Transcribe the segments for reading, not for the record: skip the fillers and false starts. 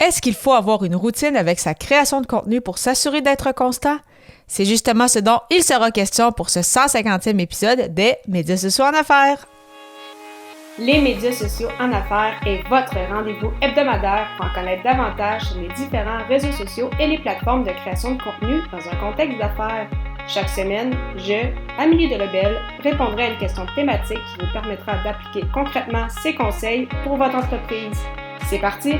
Est-ce qu'il faut avoir une routine avec sa création de contenu pour s'assurer d'être constant? C'est justement ce dont il sera question pour ce 150e épisode des Médias sociaux en affaires. Les médias sociaux en affaires est votre rendez-vous hebdomadaire pour en connaître davantage sur les différents réseaux sociaux et les plateformes de création de contenu dans un contexte d'affaires. Chaque semaine, je, Amélie Delebel, répondrai à une question thématique qui vous permettra d'appliquer concrètement ces conseils pour votre entreprise. C'est parti!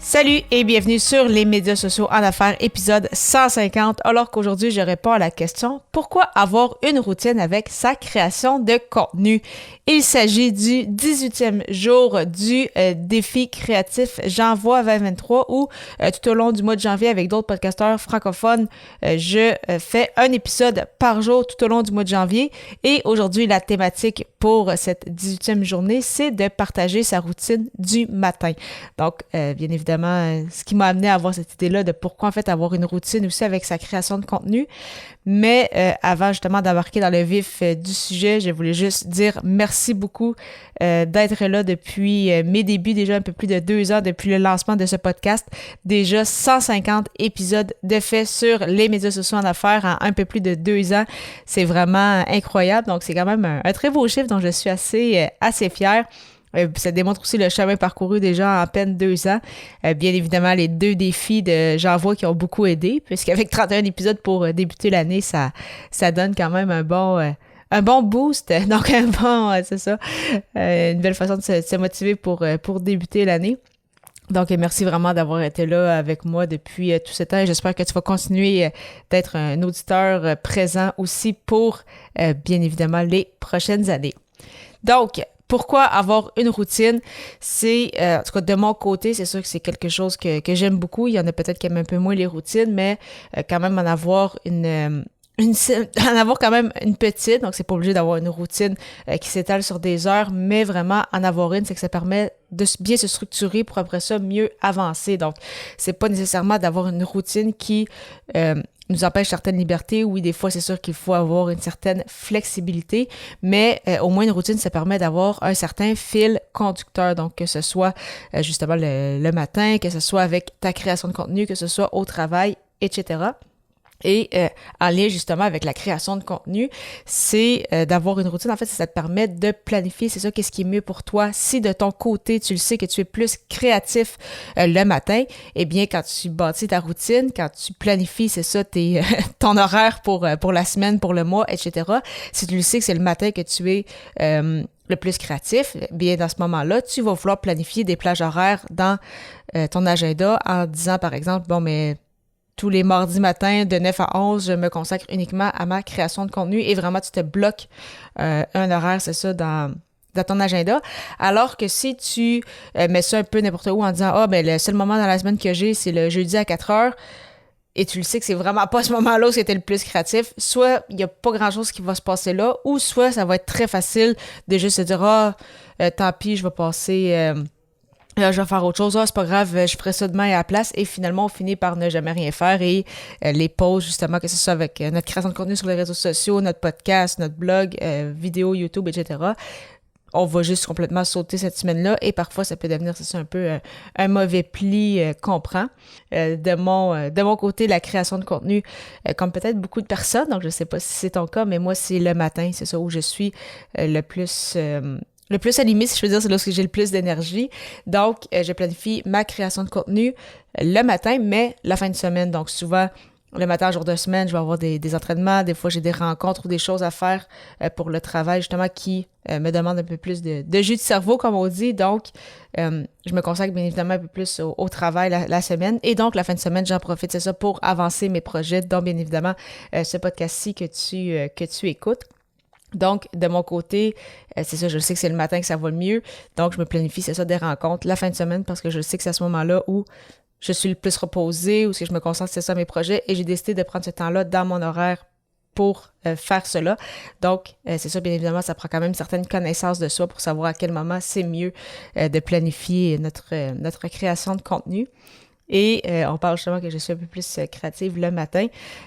Salut et bienvenue sur les médias sociaux en affaires, épisode 150, alors qu'aujourd'hui je réponds à la question « Pourquoi avoir une routine avec sa création de contenu? » Il s'agit du 18e jour du défi créatif J'envoie 2023 où tout au long du mois de janvier avec d'autres podcasteurs francophones, je fais un épisode par jour tout au long du mois de janvier et aujourd'hui la thématique pour cette 18e journée, c'est de partager sa routine du matin. Donc, bien évidemment, ce qui m'a amené à avoir cette idée-là de pourquoi en fait avoir une routine aussi avec sa création de contenu. Mais avant justement d'embarquer dans le vif du sujet, je voulais juste dire merci beaucoup d'être là depuis mes débuts, déjà un peu plus de 2 ans depuis le lancement de ce podcast. Déjà 150 épisodes de fait sur les médias sociaux en affaires en un peu plus de 2 ans. C'est vraiment incroyable. Donc, c'est quand même un très beau chiffre dont je suis assez fière. Ça démontre aussi le chemin parcouru déjà en à peine 2 ans. Bien évidemment, les 2 défis de J'envoie qui ont beaucoup aidé, puisqu'avec 31 épisodes pour débuter l'année, ça donne quand même un bon boost. Donc, c'est ça, une belle façon de se motiver pour débuter l'année. Donc, merci vraiment d'avoir été là avec moi depuis tout ce temps et j'espère que tu vas continuer d'être un auditeur présent aussi pour, bien évidemment, les prochaines années. Donc, pourquoi avoir une routine? C'est, en tout cas de mon côté, c'est sûr que c'est quelque chose que j'aime beaucoup. Il y en a peut-être qui aiment un peu moins les routines, mais quand même en avoir quand même une petite, donc c'est pas obligé d'avoir une routine qui s'étale sur des heures, mais vraiment en avoir une, c'est que ça permet de bien se structurer pour après ça mieux avancer. Donc, c'est pas nécessairement d'avoir une routine qui nous empêche certaines libertés. Oui, des fois, c'est sûr qu'il faut avoir une certaine flexibilité, mais au moins une routine, ça permet d'avoir un certain fil conducteur. Donc, que ce soit justement le matin, que ce soit avec ta création de contenu, que ce soit au travail, etc. Et en lien justement avec la création de contenu, c'est d'avoir une routine. En fait, ça te permet de planifier, c'est ça, qu'est-ce qui est mieux pour toi. Si de ton côté, tu le sais que tu es plus créatif le matin, eh bien, quand tu bâtis ta routine, quand tu planifies, c'est ça, ton horaire pour la semaine, pour le mois, etc. Si tu le sais que c'est le matin que tu es le plus créatif, bien dans ce moment-là, tu vas vouloir planifier des plages horaires dans ton agenda en disant, par exemple, bon, mais tous les mardis matins, de 9 à 11, je me consacre uniquement à ma création de contenu et vraiment, tu te bloques un horaire, c'est ça, dans ton agenda. Alors que si tu mets ça un peu n'importe où en disant « Ah, ben le seul moment dans la semaine que j'ai, c'est le jeudi à 4 heures », et tu le sais que c'est vraiment pas ce moment-là où c'était le plus créatif, soit il n'y a pas grand-chose qui va se passer là, ou soit ça va être très facile de juste se dire « Ah, tant pis, je vais passer... je vais faire autre chose, c'est pas grave, je ferai ça demain à la place » et finalement on finit par ne jamais rien faire et les pauses justement, que ce soit avec notre création de contenu sur les réseaux sociaux, notre podcast, notre blog, vidéo, YouTube, etc. On va juste complètement sauter cette semaine-là et parfois ça peut devenir, c'est ça, un peu un mauvais pli qu'on prend. De mon côté, la création de contenu, comme peut-être beaucoup de personnes, donc je sais pas si c'est ton cas, mais moi c'est le matin, c'est ça où je suis le plus animé, si je veux dire, c'est lorsque j'ai le plus d'énergie. Donc, je planifie ma création de contenu le matin, mais la fin de semaine. Donc, souvent, le matin, jour de semaine, je vais avoir des entraînements. Des fois, j'ai des rencontres ou des choses à faire pour le travail, justement, qui me demandent un peu plus de jus de cerveau, comme on dit. Donc, je me consacre bien évidemment un peu plus au travail la semaine. Et donc, la fin de semaine, j'en profite, c'est ça, pour avancer mes projets, dont bien évidemment ce podcast-ci que tu écoutes. Donc, de mon côté, c'est ça, je sais que c'est le matin que ça va le mieux. Donc, je me planifie, c'est ça, des rencontres la fin de semaine parce que je sais que c'est à ce moment-là où je suis le plus reposée, où je me concentre, c'est ça, mes projets. Et j'ai décidé de prendre ce temps-là dans mon horaire pour faire cela. Donc, c'est ça, bien évidemment, ça prend quand même une certaine connaissance de soi pour savoir à quel moment c'est mieux de planifier notre création de contenu. Et on parle justement que je suis un peu plus créative le matin.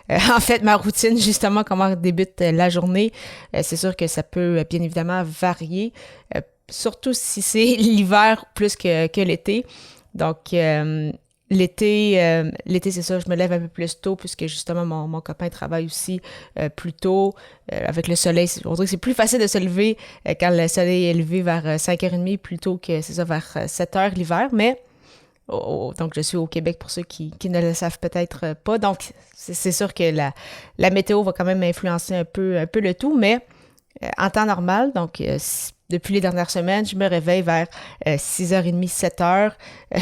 En fait, ma routine, justement, comment débute la journée, c'est sûr que ça peut bien évidemment varier. surtout si c'est l'hiver plus que l'été. Donc, l'été, c'est ça, je me lève un peu plus tôt puisque justement mon copain travaille aussi plus tôt. Avec le soleil, on dirait que c'est plus facile de se lever quand le soleil est levé vers 5h30 plutôt que, c'est ça, vers 7h l'hiver. Mais, donc je suis au Québec pour ceux qui ne le savent peut-être pas. Donc, c'est sûr que la météo va quand même influencer un peu le tout, mais en temps normal, donc depuis les dernières semaines, je me réveille vers 6h30, 7h.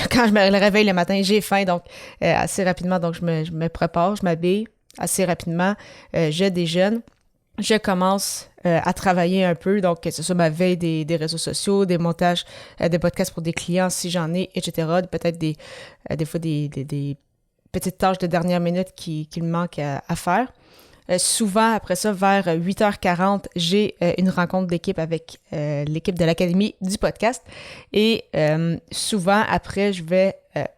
Quand je me réveille le matin, j'ai faim, donc assez rapidement, donc je me prépare, je m'habille assez rapidement, je déjeune. Je commence à travailler un peu, donc que ce soit ma veille des réseaux sociaux, des montages des podcasts pour des clients si j'en ai, etc. Peut-être des fois des petites tâches de dernière minute qu'il me manque à faire. Souvent, après ça, vers 8h40, j'ai une rencontre d'équipe avec l'équipe de l'Académie du podcast. Et souvent, après, je vais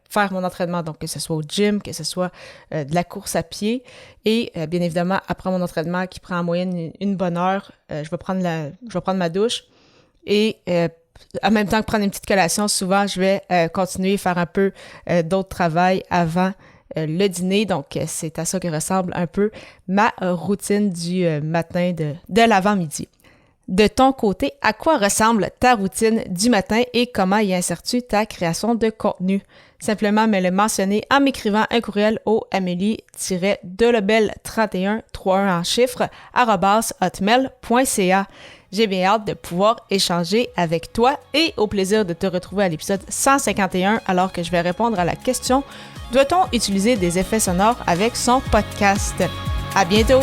faire mon entraînement, donc que ce soit au gym, que ce soit de la course à pied. Et bien évidemment, après mon entraînement qui prend en moyenne une bonne heure, je vais prendre ma douche. Et en même temps que prendre une petite collation, souvent, je vais continuer à faire un peu d'autres travail avant le dîner. Donc, c'est à ça que ressemble un peu ma routine du matin de l'avant-midi. De ton côté, à quoi ressemble ta routine du matin et comment y insères-tu ta création de contenu? Simplement me le mentionner en m'écrivant un courriel au amélie-delebel31 en chiffres @hotmail.ca. J'ai bien hâte de pouvoir échanger avec toi et au plaisir de te retrouver à l'épisode 151 alors que je vais répondre à la question: doit-on utiliser des effets sonores avec son podcast? À bientôt!